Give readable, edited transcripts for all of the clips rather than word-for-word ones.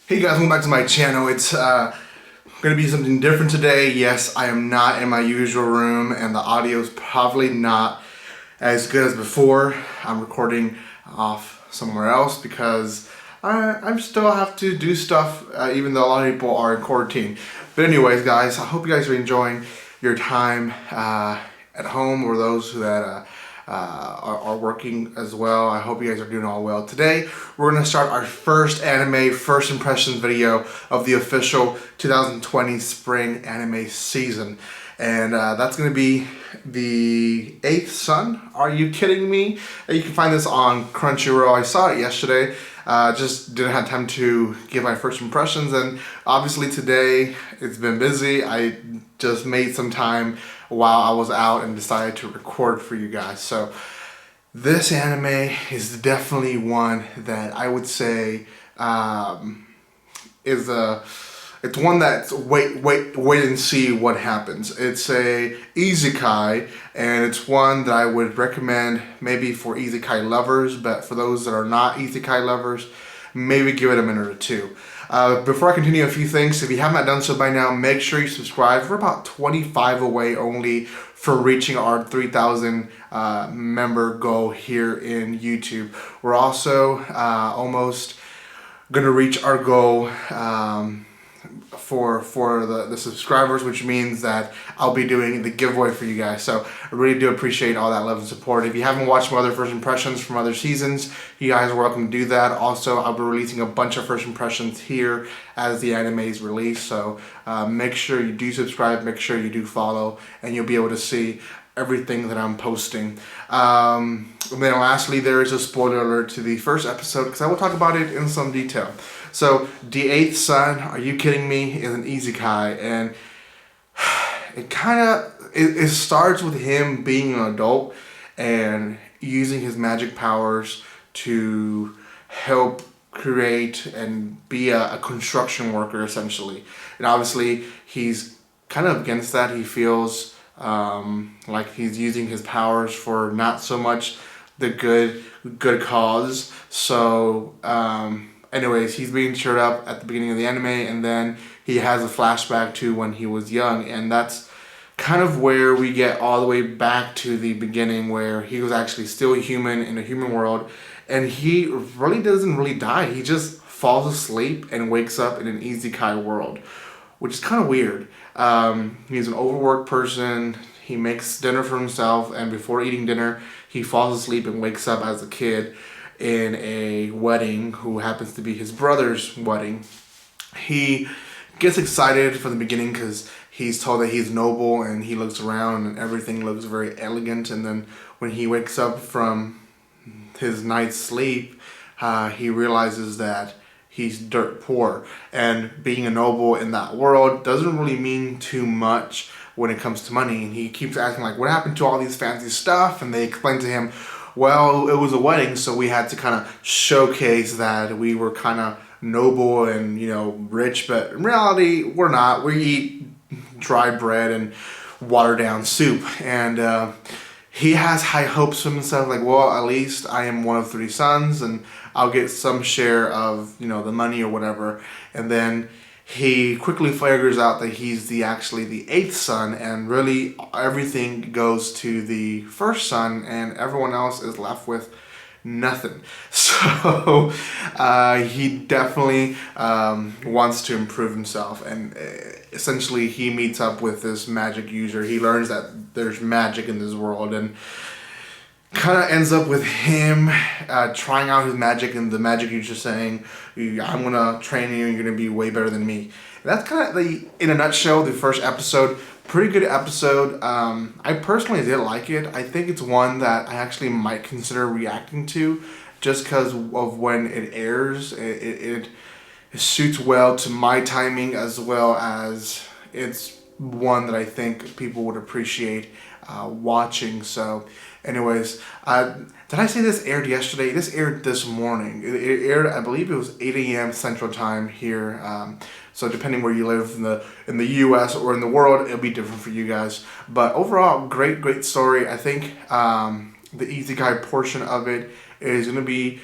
Hey guys, welcome back to my channel. It's going to be something different today. Yes, I am not in my usual room and the audio is probably not as good as before. I'm recording off somewhere else because I still have to do stuff even though a lot of people are in quarantine. But anyways guys, I hope you guys are enjoying your time at home, or those that are working as well. I hope you guys are doing all well. Today, we're going to start our first anime first impressions video of the official 2020 spring anime season. And that's going to be the 8th Sun. Are you kidding me? You can find this on Crunchyroll. I saw it yesterday. Just didn't have time to give my first impressions, and obviously today it's been busy. I just made some time while I was out and decided to record for you guys. So this anime is definitely one that I would say it's one that's wait and see what happens. It's a isekai, and it's one that I would recommend maybe for isekai lovers, but for those that are not isekai lovers, maybe give it a minute or two. Before I continue, a few things. If you have not done so by now, make sure you subscribe. We're about 25 away only for reaching our 3,000 member goal here in YouTube. We're also almost gonna reach our goal for the subscribers, which means that I'll be doing the giveaway for you guys. So I really do appreciate all that love and support. If you haven't watched my other first impressions from other seasons, you guys are welcome to do that. Also, I'll be releasing a bunch of first impressions here as the anime is released. So make sure you do subscribe, make sure you do follow, and you'll be able to see everything that I'm posting. And then lastly, there is a spoiler alert to the first episode because I will talk about it in some detail. So the 8th Sun, are you kidding me, is an isekai, and it starts with him being an adult and using his magic powers to help create and be a construction worker essentially. And obviously he's kind of against that. He feels like he's using his powers for not so much the good cause. So anyways, he's being cheered up at the beginning of the anime, and then he has a flashback to when he was young, and that's kind of where we get all the way back to the beginning where he was actually still a human in a human world, and he really doesn't really die. He just falls asleep and wakes up in an isekai world, which is kind of weird. He's an overworked person. He makes dinner for himself, and before eating dinner, he falls asleep and wakes up as a kid in a wedding, who happens to be his brother's wedding. He gets excited from the beginning because he's told that he's noble, and he looks around and everything looks very elegant, and then when he wakes up from his night's sleep, he realizes that he's dirt poor, and being a noble in that world doesn't really mean too much when it comes to money. And he keeps asking, like, what happened to all these fancy stuff? And they explain to him, well, it was a wedding, so we had to kind of showcase that we were kind of noble and, you know, rich, but in reality, we're not. We eat dry bread and watered down soup. And he has high hopes for himself, like, well, at least I am one of 3 sons, and I'll get some share of, you know, the money or whatever. And then he quickly figures out that he's actually the 8th son, and really everything goes to the 1st son, and everyone else is left with nothing. So he definitely wants to improve himself, and essentially he meets up with this magic user. He learns that there's magic in this world, and kind of ends up with him trying out his magic, and the magic user saying, I'm gonna train you, you're gonna be way better than me. And that's kind of in a nutshell, the first episode. Pretty good episode. I personally did like it. I think it's one that I actually might consider reacting to, just because of when it airs. It suits well to my timing, as well as it's one that I think people would appreciate watching. So anyways, did I say this aired yesterday? This aired this morning. It aired, I believe it was 8 a.m. Central Time here. So depending where you live in the U.S. or in the world, it'll be different for you guys. But overall, great story. I think the isekai portion of it is going to be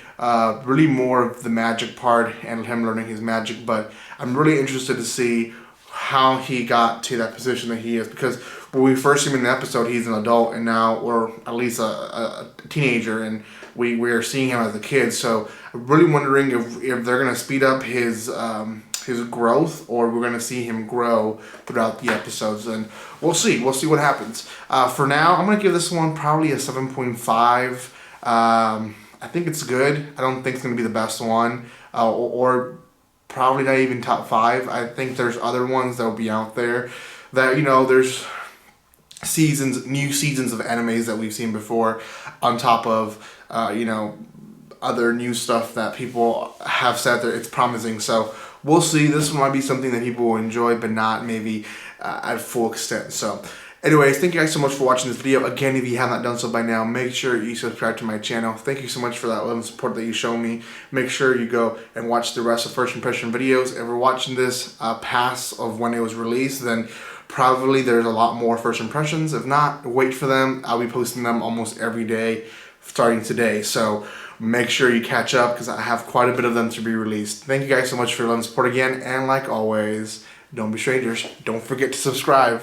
really more of the magic part and him learning his magic. But I'm really interested to see how he got to that position that he is, because when we first see him in the episode, he's an adult, and now, or at least a teenager, and we are seeing him as a kid. So I'm really wondering if they're going to speed up his growth, or we're going to see him grow throughout the episodes, and we'll see what happens. For now, I'm going to give this one probably a 7.5. I think it's good. I don't think it's going to be the best one, or probably not even top 5. I think there's other ones that will be out there that, there's new seasons of animes that we've seen before, on top of, other new stuff that people have said that it's promising. So we'll see. This one might be something that people will enjoy, but not maybe at full extent. So anyways, thank you guys so much for watching this video. Again, if you have not done so by now, make sure you subscribe to my channel. Thank you so much for that love and support that you show me. Make sure you go and watch the rest of First Impression videos. If we're watching this past of when it was released, then probably there's a lot more First Impressions. If not, wait for them. I'll be posting them almost every day starting today. So make sure you catch up, because I have quite a bit of them to be released. Thank you guys so much for your love and support again. And like always, don't be strangers. Don't forget to subscribe.